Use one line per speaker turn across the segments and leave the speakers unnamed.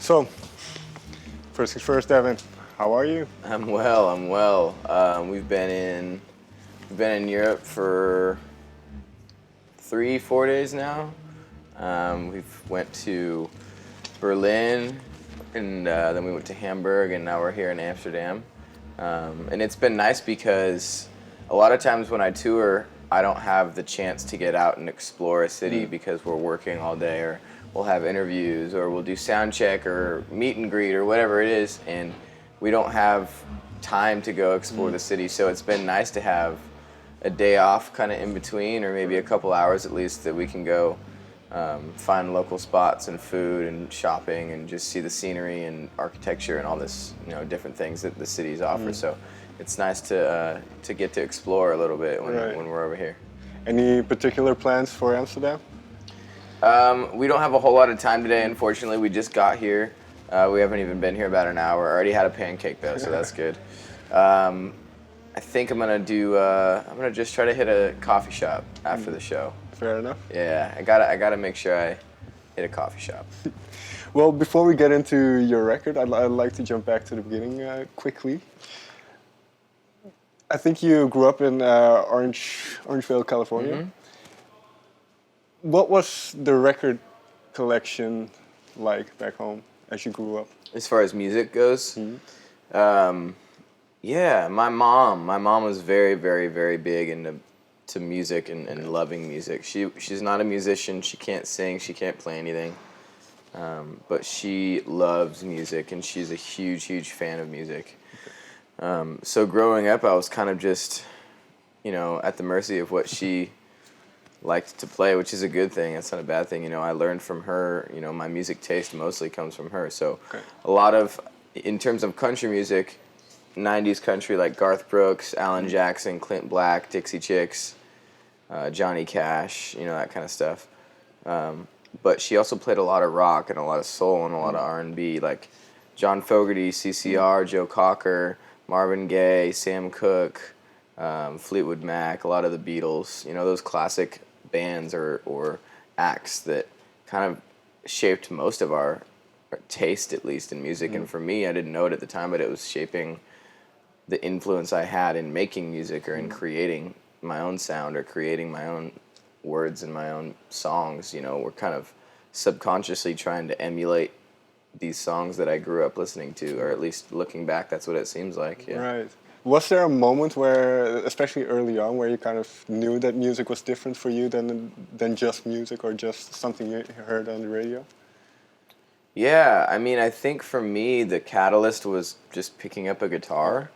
So, first things first, Devin, how are you?
I'm well. I'm well. We've been in Europe for 3-4 days now. We've went to Berlin, and then we went to Hamburg, and now we're here in Amsterdam. And it's been nice because a lot of times when I tour, I don't have the chance to get out and explore a city because we're working all day, or we'll have interviews, or we'll do sound check or meet and greet or whatever it is, and we don't have time to go explore the city. So it's been nice to have a day off kind of in between, or maybe a couple hours at least, that we can go find local spots and food and shopping and just see the scenery and architecture and all this, different things that the cities offer. So it's nice to get to explore a little bit when we're over here.
Any particular plans for Amsterdam?
We don't have a whole lot of time today, unfortunately. We just got here. We haven't even been here about an hour. I already had a pancake though, so that's good. I think I'm gonna just try to hit a coffee shop after the show.
Fair enough.
Yeah, I gotta make sure I hit a coffee shop.
Well, before we get into your record, I'd like to jump back to the beginning quickly. I think you grew up in Orangevale, California.
Mm-hmm.
What was the record collection like back home as you grew up?
As far as music goes, yeah, my mom was very, very, very big into music and loving music. She's not a musician. She can't sing. She can't play anything. But she loves music, and she's a huge, huge fan of music. So growing up, I was kind of just, at the mercy of what she liked to play, which is a good thing. That's not a bad thing. I learned from her. My music taste mostly comes from her. So a lot of, in terms of country music, 90s country like Garth Brooks, Alan Jackson, Clint Black, Dixie Chicks, Johnny Cash, that kind of stuff. But she also played a lot of rock and a lot of soul and a lot of R&B, like John Fogerty, CCR, Joe Cocker, Marvin Gaye, Sam Cooke, Fleetwood Mac, a lot of the Beatles, those classic bands or acts that kind of shaped most of our taste, at least in music. And for me, I didn't know it at the time, but it was shaping the influence I had in making music or in creating my own sound or creating my own words and my own songs. We're kind of subconsciously trying to emulate these songs that I grew up listening to, or at least looking back, that's what it seems like. Yeah.
Right. Was there a moment where, especially early on, where you kind of knew that music was different for you than just music or just something you heard on the radio?
Yeah, I think for me, the catalyst was just picking up a guitar.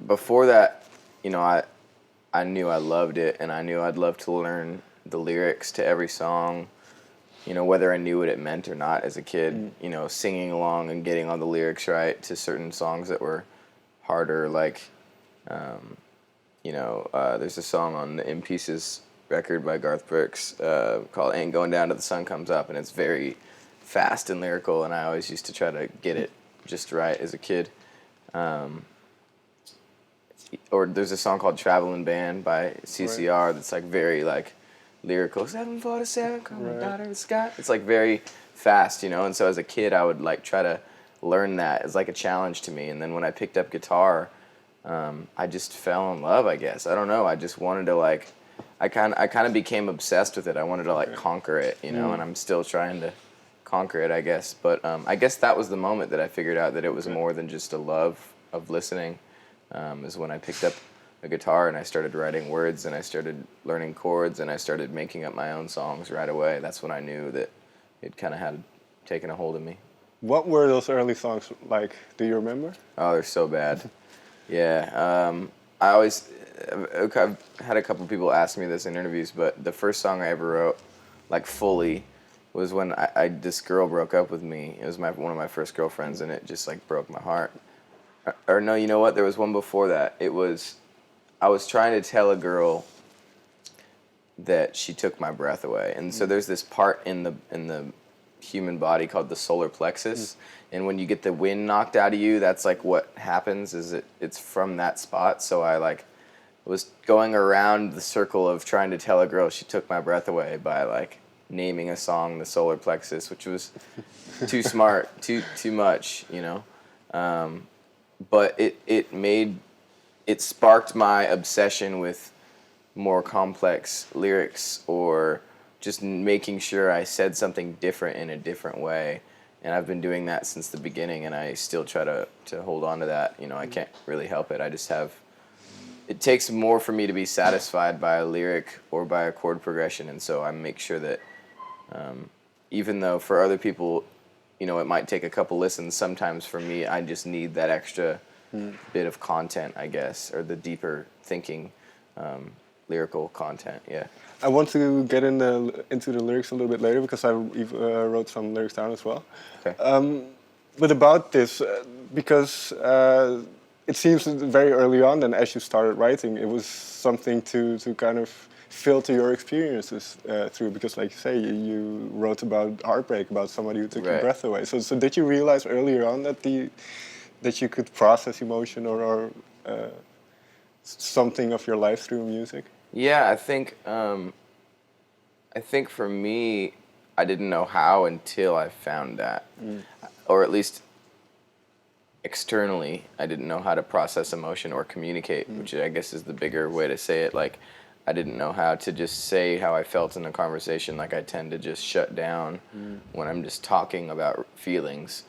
Before that, I knew I loved it, and I knew I'd love to learn the lyrics to every song, whether I knew what it meant or not as a kid, singing along and getting all the lyrics right to certain songs that were harder, like, there's a song on the In Pieces record by Garth Brooks called Ain't Going Down Till the Sun Comes Up, and it's very fast and lyrical, and I always used to try to get it just right as a kid. Or there's a song called Traveling Band by CCR that's like very like lyrical. 747 coming down to the sky. It's like very fast, and so as a kid I would like try to learn that as like a challenge to me. And then when I picked up guitar, I just fell in love, I guess. I don't know. I just wanted to like, I kind of became obsessed with it. I wanted to like conquer it, and I'm still trying to conquer it, I guess. But I guess that was the moment that I figured out that it was more than just a love of listening. Is when I picked up a guitar and I started writing words and I started learning chords and I started making up my own songs right away. That's when I knew that it kind of had taken a hold of me.
What were those early songs like? Do you remember?
Oh, they're so bad. Yeah. I've had a couple people ask me this in interviews, but the first song I ever wrote, like fully, was when this girl broke up with me. It was one of my first girlfriends, and it just like broke my heart. Or no, you know what? There was one before that. I was trying to tell a girl that she took my breath away. And so there's this part in the human body called the solar plexus. And when you get the wind knocked out of you, that's like what happens is it's from that spot. So I like was going around the circle of trying to tell a girl she took my breath away by like naming a song the solar plexus, which was too smart, too much, you know. But it sparked my obsession with more complex lyrics, or just making sure I said something different in a different way. And I've been doing that since the beginning, and I still try to hold on to that. You know, I can't really help it. I just have, it takes more for me to be satisfied by a lyric or by a chord progression, and so I make sure that even though for other people, you know, it might take a couple listens, sometimes for me, I just need that extra bit of content, I guess, or the deeper thinking lyrical content, yeah.
I want to get into the lyrics a little bit later because I wrote some lyrics down as well.
Okay.
But about this, because it seems very early on, and as you started writing, it was something to kind of filter your experiences through. Because, like you say, you wrote about heartbreak, about somebody who took your breath away. So did you realize earlier on that you could process emotion or something of your life through music?
Yeah, I think for me, I didn't know how until I found that, or at least externally, I didn't know how to process emotion or communicate, which I guess is the bigger way to say it. Like, I didn't know how to just say how I felt in a conversation. Like, I tend to just shut down when I'm just talking about feelings.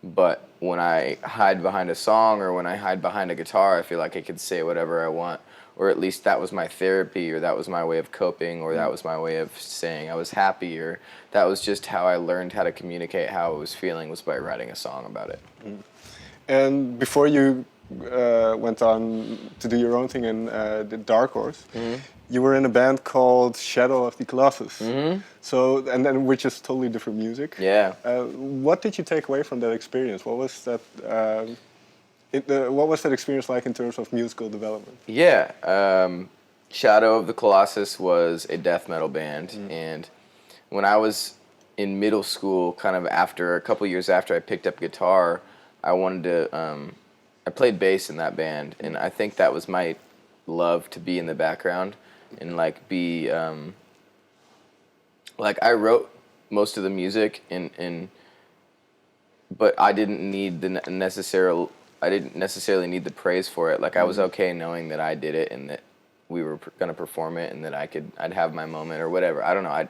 But when I hide behind a song or when I hide behind a guitar, I feel like I could say whatever I want. Or at least that was my therapy, or that was my way of coping, or that was my way of saying I was happy, or that was just how I learned how to communicate how I was feeling, was by writing a song about it.
And before you went on to do your own thing in the Dark Horse, you were in a band called Shadow of the Colossus. So, and then which is totally different music.
Yeah.
What did you take away from that experience? What was that? What was that experience like in terms of musical development?
Yeah, Shadow of the Colossus was a death metal band, and when I was in middle school, kind of after a couple years after I picked up guitar, I wanted to. I played bass in that band, and I think that was my love, to be in the background and like be like I wrote most of the music, but I didn't need I didn't necessarily need the praise for it. Like, I was okay knowing that I did it and that we were going to perform it and that I'd have my moment or whatever. I don't know.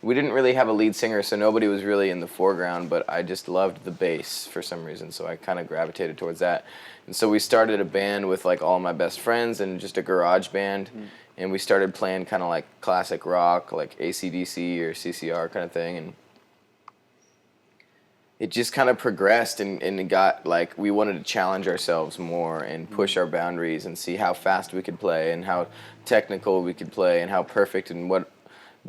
We didn't really have a lead singer, so nobody was really in the foreground, but I just loved the bass for some reason, so I kind of gravitated towards that. And so we started a band with like all my best friends and just a garage band, and we started playing kind of like classic rock, like AC/DC or CCR kind of thing, and it just kind of progressed and it got like, we wanted to challenge ourselves more and push our boundaries and see how fast we could play and how technical we could play and how perfect and what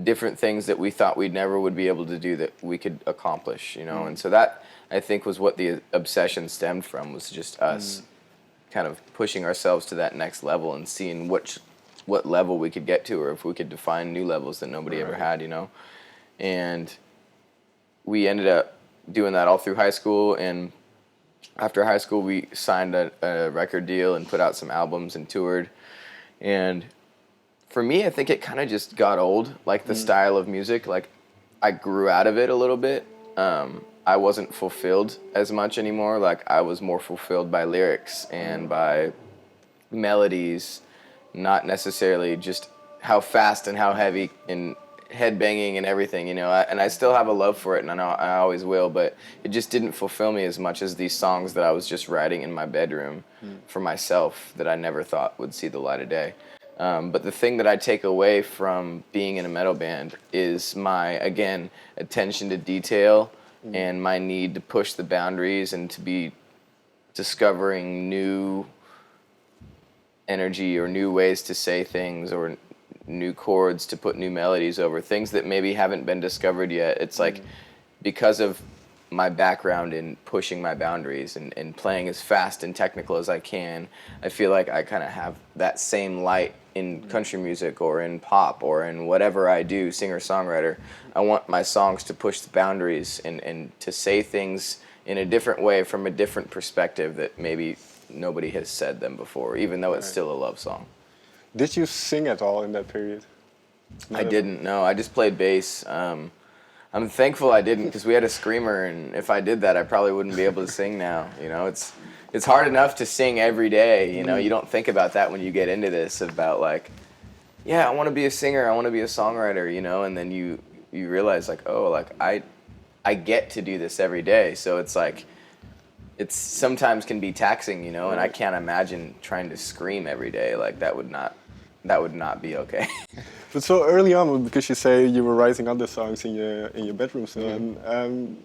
different things that we thought we never would be able to do that we could accomplish, you know. And so that, I think, was what the obsession stemmed from, was just us kind of pushing ourselves to that next level and seeing what level we could get to, or if we could define new levels that nobody ever had, you know. And we ended up doing that all through high school, and after high school we signed a record deal and put out some albums and toured. And for me, I think it kind of just got old, like the style of music. Like, I grew out of it a little bit. I wasn't fulfilled as much anymore. Like, I was more fulfilled by lyrics and by melodies, not necessarily just how fast and how heavy and headbanging and everything, you know. And I still have a love for it, and I know I always will, but it just didn't fulfill me as much as these songs that I was just writing in my bedroom for myself that I never thought would see the light of day. But the thing that I take away from being in a metal band is my, again, attention to detail and my need to push the boundaries and to be discovering new energy or new ways to say things or new chords to put new melodies over, things that maybe haven't been discovered yet. It's like, because of my background in pushing my boundaries and playing as fast and technical as I can, I feel like I kind of have that same light in country music or in pop or in whatever I do, singer-songwriter. I want my songs to push the boundaries and to say things in a different way from a different perspective that maybe nobody has said them before, even though it's still a love song.
Did you sing at all in that period?
I didn't, no. I just played bass. I'm thankful I didn't, because we had a screamer, and if I did that, I probably wouldn't be able to sing now. You know, it's hard enough to sing every day. You know, you don't think about that when you get into this, about like, yeah, I want to be a singer, I want to be a songwriter, you know, and then you realize like, oh, like I get to do this every day, so it's like, it's sometimes can be taxing, you know, and I can't imagine trying to scream every day. Like that would not be okay.
But so early on, because you say you were writing other songs in your bedroom still, and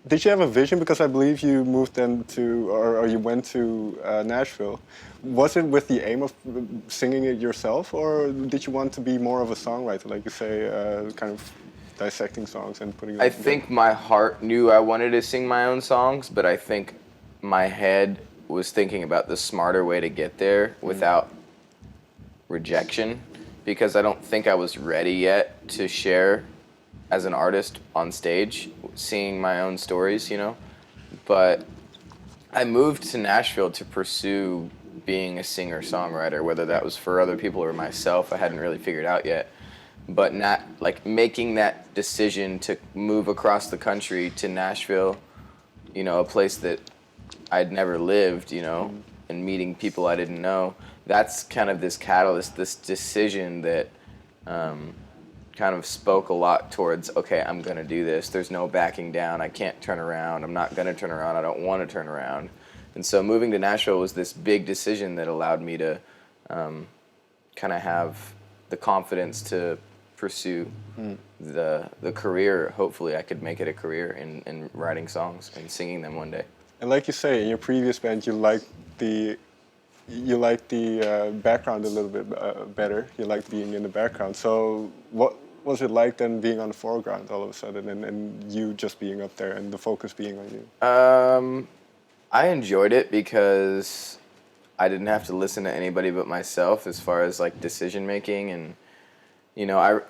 did you have a vision? Because I believe you moved then to, or you went to Nashville. Was it with the aim of singing it yourself, or did you want to be more of a songwriter, like you say, kind of dissecting songs and putting them
I
together?
think my heart knew I wanted to sing my own songs, but I think my head was thinking about the smarter way to get there without rejection, because I don't think I was ready yet to share as an artist on stage, seeing my own stories, you know. But I moved to Nashville to pursue being a singer-songwriter, whether that was for other people or myself, I hadn't really figured out yet. But not like making that decision to move across the country to Nashville, you know, a place that I'd never lived, you know, and meeting people I didn't know. That's kind of this catalyst, this decision that kind of spoke a lot towards, okay, I'm going to do this. There's no backing down. I can't turn around. I'm not going to turn around. I don't want to turn around. And so moving to Nashville was this big decision that allowed me to kind of have the confidence to pursue the career. Hopefully I could make it a career in writing songs and singing them one day.
And like you say, in your previous band, you liked the background a little bit better. You liked being in the background. So what was it like then being on the foreground all of a sudden, and you just being up there and the focus being on you?
I enjoyed it because I didn't have to listen to anybody but myself as far as like decision making, and you know,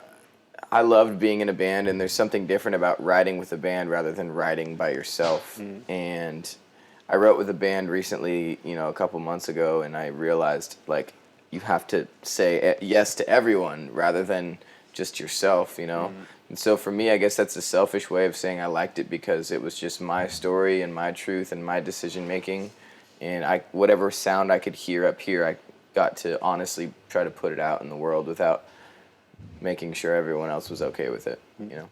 I loved being in a band, and there's something different about writing with a band rather than writing by yourself. And I wrote with a band recently, you know, a couple months ago, and I realized like you have to say yes to everyone rather than just yourself, you know. And so for me, I guess that's a selfish way of saying I liked it, because it was just my story and my truth and my decision making, and whatever sound I could hear up here, I got to honestly try to put it out in the world without making sure everyone else was okay with it, you know.